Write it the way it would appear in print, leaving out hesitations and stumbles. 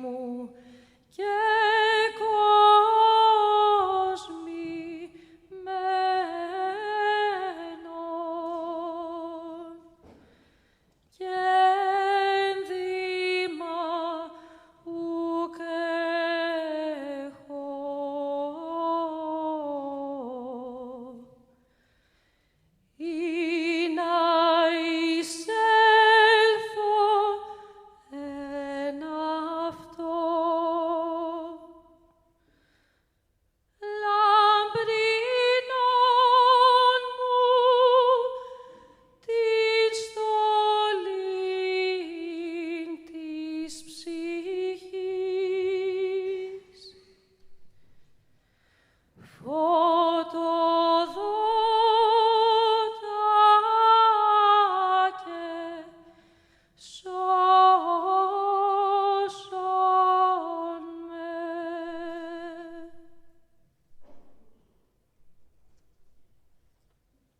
μου και κόσμοι μένων και ένδυμα ουκ έχω ή να εισέλθω εν αυτό. Λαμπρινόν μου την στολήν της ψυχής.